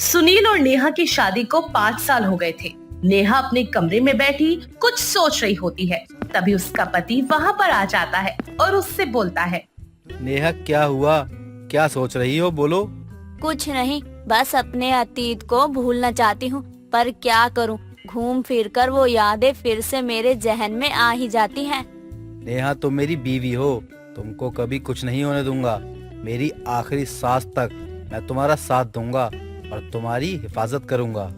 सुनील और नेहा की शादी को 5 साल हो गए थे। नेहा अपने कमरे में बैठी कुछ सोच रही होती है। तभी उसका पति वहाँ पर आ जाता है और उससे बोलता है। नेहा, क्या हुआ? क्या सोच रही हो, बोलो। कुछ नहीं, बस अपने अतीत को भूलना चाहती हूँ, पर क्या करूँ, घूम फिर कर वो यादें फिर से मेरे जहन में आ ही जाती हैं। नेहा, तुम मेरी बीवी हो, तुमको कभी कुछ नहीं होने दूंगा। मेरी आखिरी सांस तक मैं तुम्हारा साथ दूंगा और तुम्हारी हिफाजत करूंगा।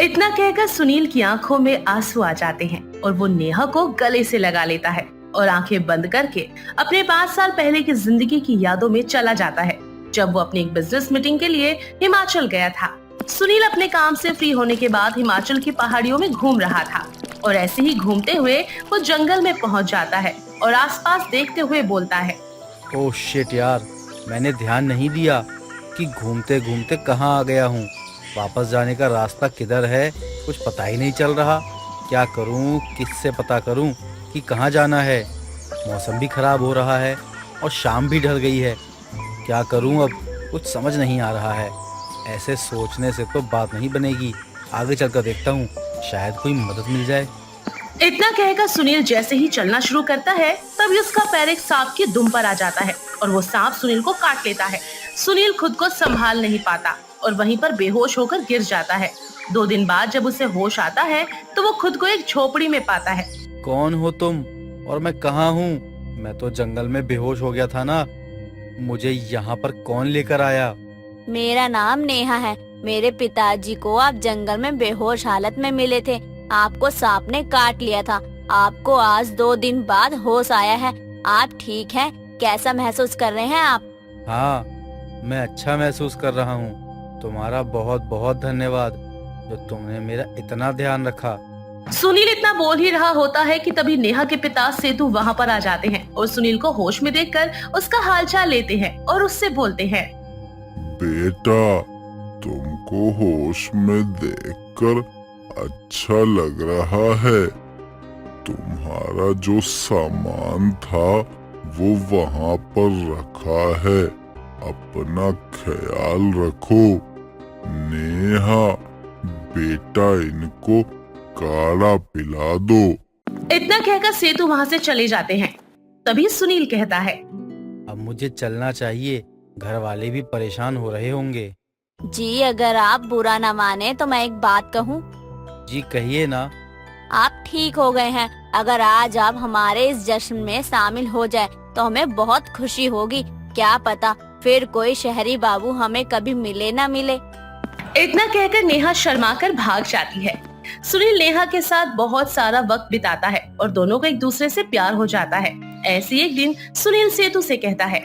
इतना कहकर सुनील की आंखों में आंसू आ जाते हैं और वो नेहा को गले से लगा लेता है और आंखें बंद करके अपने 5 साल पहले की जिंदगी की यादों में चला जाता है, जब वो अपनी एक बिजनेस मीटिंग के लिए हिमाचल गया था। सुनील अपने काम से फ्री होने के बाद हिमाचल की पहाड़ियों में घूम रहा था और ऐसे ही घूमते हुए वो जंगल में पहुंच जाता है और आसपास देखते हुए बोलता है। ओह शिट यार, मैंने ध्यान नहीं दिया कि घूमते घूमते कहाँ आ गया हूँ। वापस जाने का रास्ता किधर है कुछ पता ही नहीं चल रहा। क्या करूँ, किससे पता करूँ कि कहाँ जाना है? मौसम भी खराब हो रहा है और शाम भी ढल गई है। क्या करूँ अब, कुछ समझ नहीं आ रहा है। ऐसे सोचने से तो बात नहीं बनेगी। आगे चलकर देखता हूँ, शायद कोई मदद मिल जाए। इतना कहकर सुनील जैसे ही चलना शुरू करता है तभी उसका पैर एक सांप की दुम पर आ जाता है और वो सांप सुनील को काट लेता है। सुनील खुद को संभाल नहीं पाता और वहीं पर बेहोश होकर गिर जाता है। 2 दिन बाद जब उसे होश आता है तो वो खुद को एक झोपड़ी में पाता है। कौन हो तुम और मैं कहाँ हूँ? मैं तो जंगल में बेहोश हो गया था ना। मुझे यहाँ पर कौन लेकर आया? मेरा नाम नेहा है। मेरे पिताजी को आप जंगल में बेहोश हालत में मिले थे। आपको सांप ने काट लिया था। आपको आज 2 दिन बाद होश आया है। आप ठीक हैं? कैसा महसूस कर रहे हैं आप? हाँ, मैं अच्छा महसूस कर रहा हूँ। तुम्हारा बहुत बहुत धन्यवाद जो तुमने मेरा इतना ध्यान रखा। सुनील इतना बोल ही रहा होता है कि तभी नेहा के पिता सेतु वहाँ पर आ जाते हैं और सुनील को होश में देखकर उसका हालचाल लेते हैं और उससे बोलते हैं। बेटा, तुमको होश में देखकर अच्छा लग रहा है। तुम्हारा जो सामान था वो वहाँ पर रखा है। अपना ख्याल रखो। नेहा, बेटा, इनको काढ़ा पिला दो। इतना कहकर सेतु वहाँ से चले जाते हैं। तभी सुनील कहता है। अब मुझे चलना चाहिए, घर वाले भी परेशान हो रहे होंगे। जी, अगर आप बुरा न माने तो मैं एक बात कहूँ। जी कहिए ना। आप ठीक हो गए हैं। अगर आज आप हमारे इस जश्न में शामिल हो जाए तो हमें बहुत खुशी होगी। क्या पता फिर कोई शहरी बाबू हमें कभी मिले ना मिले। इतना कहकर नेहा शर्माकर भाग जाती है। सुनील नेहा के साथ बहुत सारा वक्त बिताता है और दोनों को एक दूसरे से प्यार हो जाता है। ऐसे एक दिन सुनील सेतु से कहता है।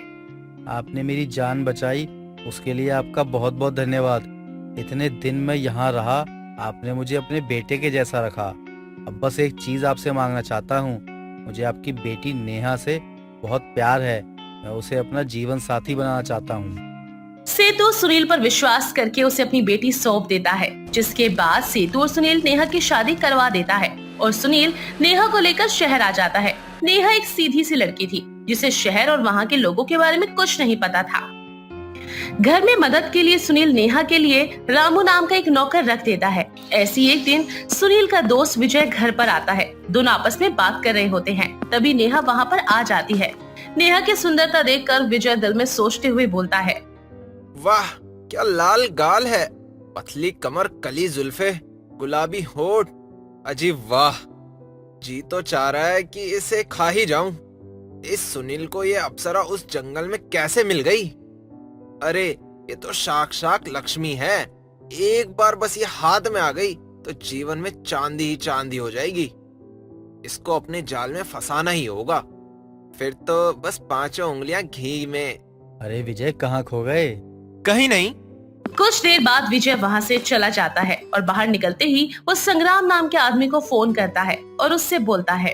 आपने मेरी जान बचाई, उसके लिए आपका बहुत बहुत धन्यवाद। इतने दिन मैं यहाँ रहा, आपने मुझे अपने बेटे के जैसा रखा। अब बस एक चीज आपसे मांगना चाहता हूँ। मुझे आपकी बेटी नेहा से बहुत प्यार है। मैं उसे अपना जीवन साथी बनाना चाहता हूँ। सेतु सुनील पर विश्वास करके उसे अपनी बेटी सौंप देता है, जिसके बाद सेतु और सुनील नेहा की शादी करवा देता है और सुनील नेहा को लेकर शहर आ जाता है। नेहा एक सीधी सी लड़की थी जिसे शहर और वहाँ के लोगों के बारे में कुछ नहीं पता था। घर में मदद के लिए सुनील नेहा के लिए रामू नाम का एक नौकर रख देता है। ऐसी एक दिन सुनील का दोस्त विजय घर पर आता है। दोनों आपस में बात कर रहे होते हैं। तभी नेहा वहाँ पर आ जाती है। नेहा की सुंदरता देखकर विजय दिल में सोचते हुए बोलता है। वाह, क्या लाल गाल है, पतली कमर, कली जुल्फे, गुलाबी होठ, अजीब वाह। जी तो चाह रहा है कि इसे खा ही जाऊं। इस सुनील को ये अप्सरा उस जंगल में कैसे मिल गई? अरे ये तो साक्षात लक्ष्मी है। एक बार बस ये हाथ में आ गई तो जीवन में चांदी ही चांदी हो जाएगी। इसको अपने जाल में फंसाना ही होगा। फिर तो बस 5 उंगलियां घी में। अरे विजय, कहाँ खो गए? कहीं नहीं। कुछ देर बाद विजय वहाँ से चला जाता है और बाहर निकलते ही वो संग्राम नाम के आदमी को फोन करता है और उससे बोलता है।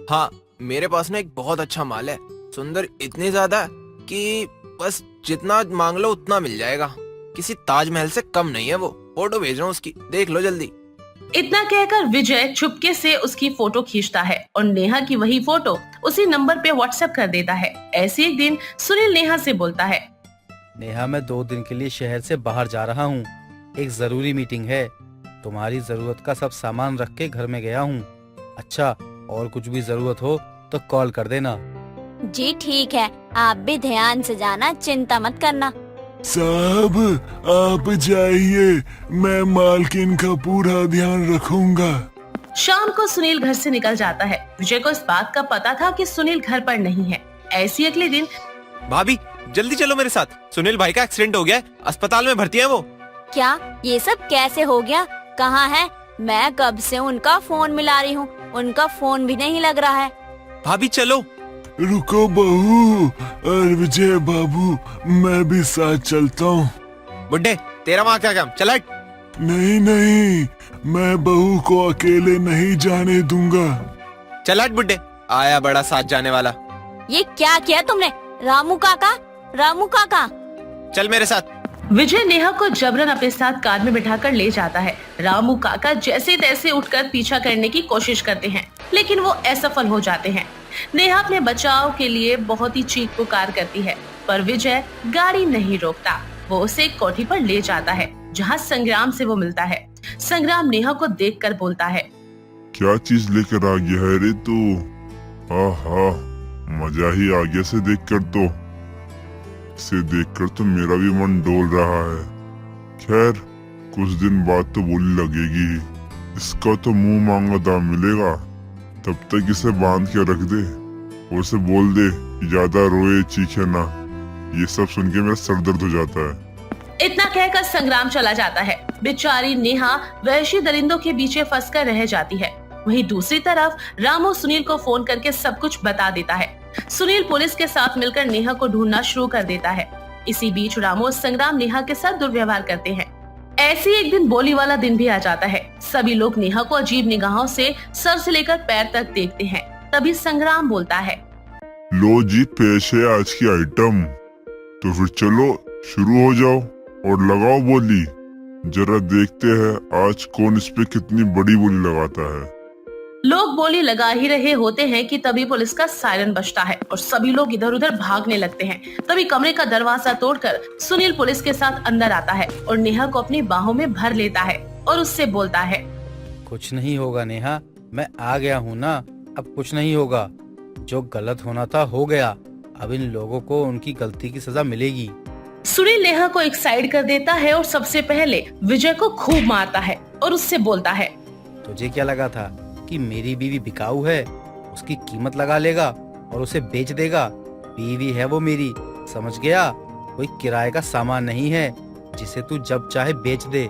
हाँ, मेरे पास ना एक बहुत अच्छा माल है। सुंदर इतनी ज्यादा कि बस जितना मांग लो उतना मिल जाएगा। किसी ताजमहल से कम नहीं है वो। फोटो भेज रहा हूँ उसकी, देख लो जल्दी। इतना कहकर विजय चुपके से उसकी फोटो खींचता है और नेहा की वही फोटो उसी नंबर पे व्हाट्सएप कर देता है। ऐसे एक दिन सुनील नेहा से बोलता है। नेहा, मैं 2 दिन के लिए शहर से बाहर जा रहा हूँ। एक जरूरी मीटिंग है। तुम्हारी जरूरत का सब सामान रख के घर में गया हूँ। अच्छा, और कुछ भी जरूरत हो तो कॉल कर देना। जी ठीक है, आप भी ध्यान से जाना, चिंता मत करना। साहब आप जाइए, मैं मालकिन का पूरा ध्यान रखूंगा। शाम को सुनील घर से निकल जाता है। विजय को इस बात का पता था कि सुनील घर पर नहीं है। ऐसी अगले दिन भाभी जल्दी चलो मेरे साथ, सुनील भाई का एक्सीडेंट हो गया है, अस्पताल में भर्ती है वो। क्या ये सब कैसे हो गया? कहाँ है? मैं कब से उनका फोन मिला रही हूँ, उनका फोन भी नहीं लग रहा है। भाभी चलो। रुको बहू और विजय बाबू, मैं भी साथ चलता हूँ। बुड्ढे तेरा वहाँ क्या काम, चल हट। नहीं नहीं, मैं बहू को अकेले नहीं जाने दूंगा। चल हट बुड्ढे, आया बड़ा साथ जाने वाला। ये क्या किया तुमने? रामू काका, रामू काका। चल मेरे साथ। विजय नेहा को जबरन अपने साथ कार में बिठाकर ले जाता है। रामू काका जैसे तैसे उठकर पीछा करने की कोशिश करते हैं, लेकिन वो असफल हो जाते हैं। नेहा अपने बचाव के लिए बहुत ही चीख पुकार करती है, पर विजय गाड़ी नहीं रोकता। वो उसे एक कोठी पर ले जाता है, जहाँ संग्राम से वो मिलता है। संग्राम नेहा को देखकर बोलता है, क्या चीज लेकर आ गया है रे तू? आहा, मजा ही आ गया से देखकर तो। इसे देखकर तो मेरा भी मन डोल रहा है। खैर, कुछ दिन बाद तो बोली लगेगी, इसका तो मुंह मांगा दाम मिलेगा। तब तक इसे बांध के रख दे और उसे बोल दे ज्यादा रोए चीखे ना। ये सब सुन के मेरा सर दर्द हो जाता है। इतना कहकर संग्राम चला जाता है। बेचारी नेहा वहशी दरिंदों के बीच फंसकर रह जाती है। वहीं दूसरी तरफ रामू सुनील को फोन करके सब कुछ बता देता है। सुनील पुलिस के साथ मिलकर नेहा को ढूंढना शुरू कर देता है। इसी बीच रामू और संग्राम नेहा के साथ दुर्व्यवहार करते हैं। ऐसे ही एक दिन बोली वाला दिन भी आ जाता है। सभी लोग नेहा को अजीब निगाहों से सर से लेकर पैर तक देखते हैं। तभी संग्राम बोलता है, लो जी, पेश है आज की आइटम। तो फिर चलो शुरू हो जाओ और लगाओ बोली। जरा देखते हैं आज कौन इस पे कितनी बड़ी बोली लगाता है। लोग बोली लगा ही रहे होते हैं कि तभी पुलिस का सायरन बजता है और सभी लोग इधर उधर भागने लगते हैं। तभी कमरे का दरवाजा तोड़कर सुनील पुलिस के साथ अंदर आता है और नेहा को अपनी बाहों में भर लेता है और उससे बोलता है, कुछ नहीं होगा नेहा, मैं आ गया हूँ ना, अब कुछ नहीं होगा। जो गलत होना था हो गया। अब इन लोगों को उनकी गलती की सजा मिलेगी। सुनील नेहा को एक साइड कर देता है और सबसे पहले विजय को खूब मारता है और उससे बोलता है, तुझे क्या लगा था कि मेरी बीवी बिकाऊ है? उसकी कीमत लगा लेगा और उसे बेच देगा। बीवी है वो मेरी, समझ गया? कोई किराए का सामान नहीं है जिसे तू जब चाहे बेच दे।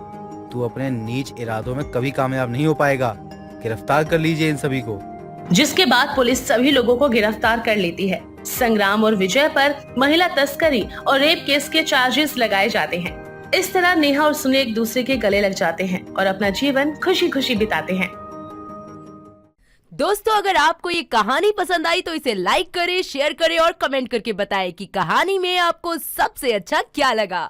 तू अपने नीच इरादों में कभी कामयाब नहीं हो पाएगा। गिरफ्तार कर लीजिए इन सभी को। जिसके बाद पुलिस सभी लोगों को गिरफ्तार कर लेती है। संग्राम और विजय पर महिला तस्करी और रेप केस के चार्जेस लगाए जाते हैं। इस तरह नेहा और सुनील एक दूसरे के गले लग जाते हैं और अपना जीवन खुशी खुशी बिताते हैं। दोस्तों, अगर आपको ये कहानी पसंद आई तो इसे लाइक करें, शेयर करें और कमेंट करके बताएं कि कहानी में आपको सबसे अच्छा क्या लगा।